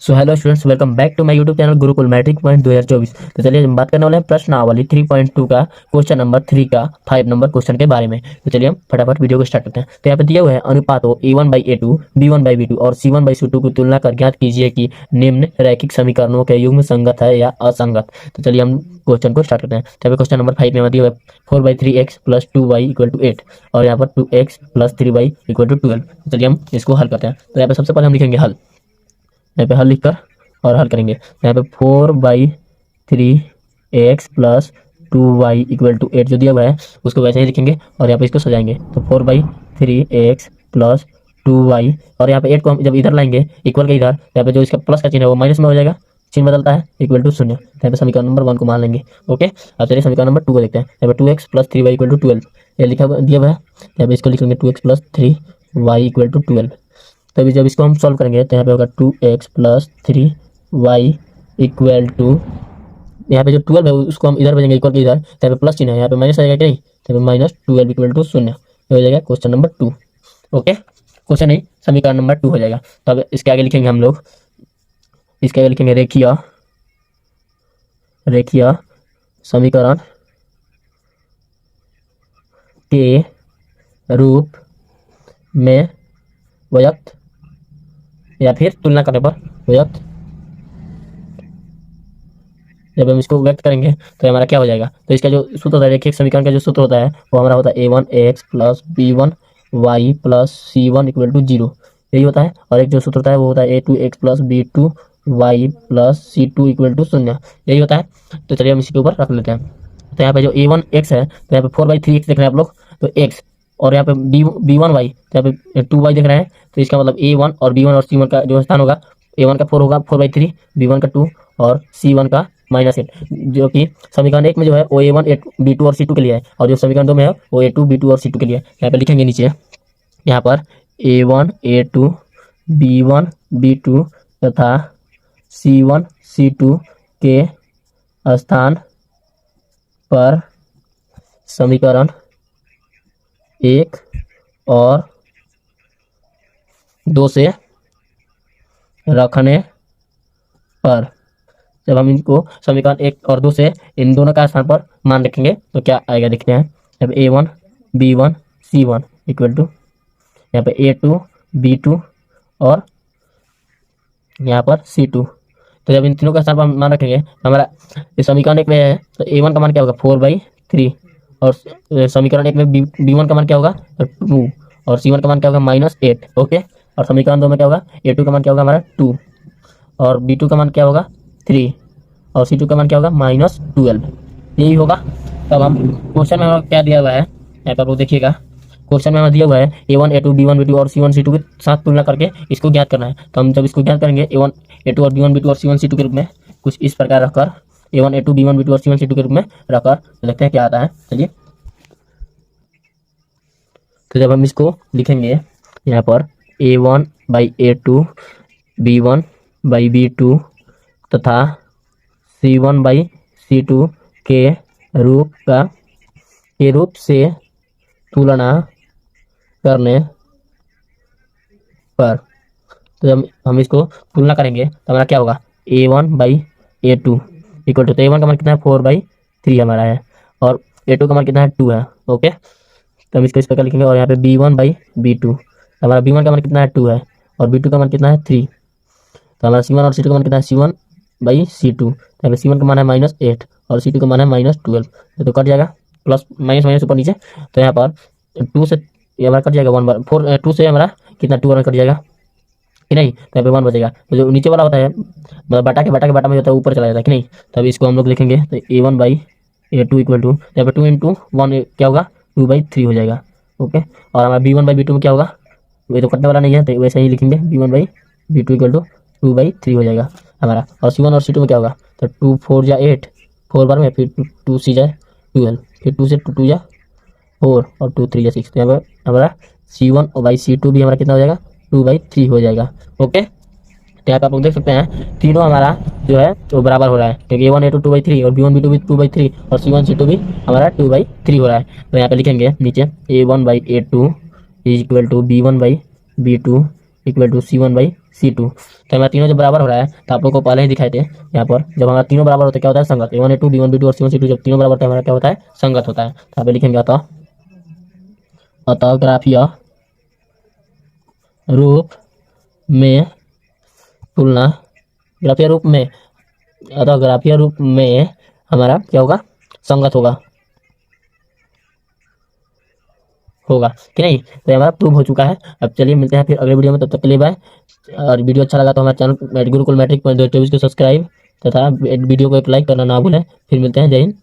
So hello students, welcome back to my YouTube channel Gurukul Matric Point 2024। तो चलिए हम बात करने वाले हैं प्रश्नावली 3.2 का क्वेश्चन नंबर 3 का 5 नंबर क्वेश्चन के बारे में। तो चलिए हम फटाफट वीडियो को स्टार्ट करते हैं। तो यहाँ पे दिया हुआ है अनुपातों a1/a2, b1/b2 और c1/c2 की तुलना कर ज्ञात कीजिए कि निम्न रैखिक समीकरणों के युग्म संगत है या असंगत। तो चलिए हम क्वेश्चन को स्टार्ट करते हैं। तो यहाँ पे क्वेश्चन नंबर 5 में दिया हुआ है 4/3x + 2y = 8 और यहाँ पर 2x + 3y = 12। तो चलिए हम इसको हल करते हैं। तो यहाँ पे सबसे पहले हम लिखेंगे हल, यहाँ पे हल लिखकर और हल करेंगे। यहाँ पे 4/3x + 2y = 8 जो दिया हुआ है उसको वैसे ही लिखेंगे और यहाँ पे इसको सजाएंगे। तो 4/3x + 2y और यहाँ पे 8 को हम जब इधर लाएंगे इक्वल के इधर, यहाँ पे जो इसका प्लस का चिन्ह है वो माइनस में हो जाएगा, चिन्ह बदलता है, = 0। यहाँ पे समीकरण नंबर 1 को मान लेंगे। ओके, अब चलिए समीकरण नंबर 2 को देखते हैं। यहाँ पे 2x + 3y = 12 ये लिखा दिया हुआ है। यहाँ पे इसको लिखेंगे 2x + 3y = 12। तभी जब इसको हम सॉल्व करेंगे तो यहाँ पे होगा 2x + 3y = यहाँ पे जो 12 है उसको हम इधर भेजेंगे इक्वल के इधर, तो यहाँ पे प्लस चिन्ह है, यहाँ पे माइनस आएगा कि नहीं, तो यहाँ पे -12 = 0 हो जाएगा क्वेश्चन नंबर 2। ओके, क्वेश्चन नहीं, समीकरण नंबर 2 हो जाएगा। तब इसके आगे लिखेंगे हम लोग, इसके आगे लिखेंगे रेखीय समीकरण के रूप में व्यक्त या फिर तुलना करने पर व्यक्त। जब हम इसको व्यक्त करेंगे तो हमारा क्या हो जाएगा, तो इसका जो सूत्र होता है रेखीय समीकरण का जो सूत्र होता है वो हमारा होता है a1x + b1y + c1 = 0, यही होता है। और एक जो सूत्र होता है वो होता है a2x + b2y + c2 = 0, यही होता है। तो चलिए हम इसी के ऊपर रख लेते हैं। तो यहाँ पे जो a1x है तो यहाँ पे 4/3x देख रहे हैं आप लोग, तो x और यहाँ पे b1y, तो यहाँ पे 2y देख रहे हैं, तो इसका मतलब a1 और b1 और c1 का जो स्थान होगा, a1 का 4 होगा 4/3, b1 का 2 और c1 का -8, जो कि समीकरण 1 में जो है वो a1 b2 और c2 के लिए है और जो समीकरण 2 में है वो a2 b2 और c2 के लिए है। यहाँ पे लिखेंगे नीचे, यहाँ पर a1 a2 b1 b2 तथा c1 c2 के स्थान पर समीकरण 1 और 2 से रखने पर, जब हम इनको समीकरण 1 और 2 से इन दोनों का स्थान पर मान रखेंगे तो क्या आएगा देखते हैं। यहाँ पे a1 b1 c1 = यहाँ पे a2 b2 और यहाँ पर c2, तो जब इन तीनों का स्थान पर मान रखेंगे तो हमारा इस समीकरण 1 में है तो a1 का मान क्या होगा 4/3 और समीकरण 1 में b1 का मान क्या होगा 2 और c1 का मान क्या होगा -8। ओके, और समीकरण 2 में क्या होगा a2 का मान क्या होगा हमारा 2 और b2 का मान क्या होगा 3 और c2 का मान क्या होगा -12, यही होगा। तब हम क्वेश्चन में हमारा क्या दिया हुआ है यहाँ पर वो देखिएगा, क्वेश्चन में हमें दिया हुआ है a1 a2 b1 b2 और c1 c2 के साथ तुलना करके इसको ज्ञात करना है। तो हम जब इसको ज्ञात करेंगे a1 a2 और b1 b2 और c1 c2 के रूप में कुछ इस प्रकार रखकर, a1 a2 b1 b2 और c1 c2 के रूप में रखकर देखते हैं क्या आता है। चलिए, तो जब हम इसको लिखेंगे यहाँ पर a1/a2 b1/b2 तथा c1/c2 के रूप से तुलना करने पर, तो जब हम इसको तुलना करेंगे तो हमारा क्या होगा a1/a2 = तो a1 का मान कितना है 4/3 हमारा है और a2 का मान कितना है 2 है। ओके, तो हम इसको इस प्रकार लिखेंगे और यहाँ पे b1/b2, हमारा b1 का मान कितना है 2 है और b2 का मान कितना है 3, तो हमारा c1 और c2 का मान कितना है c1/c2, यहाँ पे c1 का मान है -8 और c2 का मान है -12, तो कट जाएगा प्लस माइनस माइनस ऊपर नीचे, तो यहाँ पर 2 से ये हमारा कट जाएगा 2 से हमारा कितना 2 कट जाएगा कि नहीं, तो यहाँ पे 1 बचेगा। तो जो नीचे वाला होता है मतलब बाटा के बाटा में होता है ऊपर चला जाता है कि नहीं, तब इसको हम लोग लिखेंगे तो a1/a2 = यहाँ पे 2 × 1 क्या होगा 2/3 हो जाएगा। ओके, और हमारा b1/b2 में क्या होगा, ये तो कटने वाला नहीं है तो वैसे ही लिखेंगे b1/b2 = 2/3 हो जाएगा हमारा। और c1 और c2 में क्या होगा, तो 2 4 जा 8 4 बार में, फिर 2 C जा 12, फिर 2 से 2 जा 4 और 2 3 जा 6, तो यहाँ पर हमारा c1/c2 भी हमारा कितना हो जाएगा 2/3 हो जाएगा। ओके, तो यहाँ पे आप लोग देख सकते हैं तीनों हमारा जो है तो बराबर हो रहा है, क्योंकि a1 a2 2/3 और b1 b2 भी 2/3 और c1 c2 भी हमारा 2/3 हो रहा है। तो यहाँ पे लिखेंगे नीचे a1/a2 = b1/b2 = c1/c2 C2। तो हमारा तीनों जब बराबर हो रहा है तो आप लोग को पहले ही दिखाए थे यहाँ पर, जब हमारा तीनों बराबर होते हैं क्या होता है संगत। A1 A2 B1 B2 और C1 C2 जब तीनों बराबर होता है हमारा क्या होता है संगत होता है। तो यहाँ पे लिखेंगे अतः ग्राफीय रूप में तुलना, ग्राफीय रूप में, अतः ग्राफीय रूप में हमारा क्या होगा संगत होगा होगा कि नहीं। तो हमारा प्रूव हो चुका है। अब चलिए मिलते हैं फिर अगले वीडियो में, तब तक के लिए बाय। और वीडियो अच्छा लगा तो हमारे चैनल गुरुकुल मैट्रिक 2024 को सब्सक्राइब तथा वीडियो को एक लाइक करना ना भूलें। फिर मिलते हैं, जय हिंद।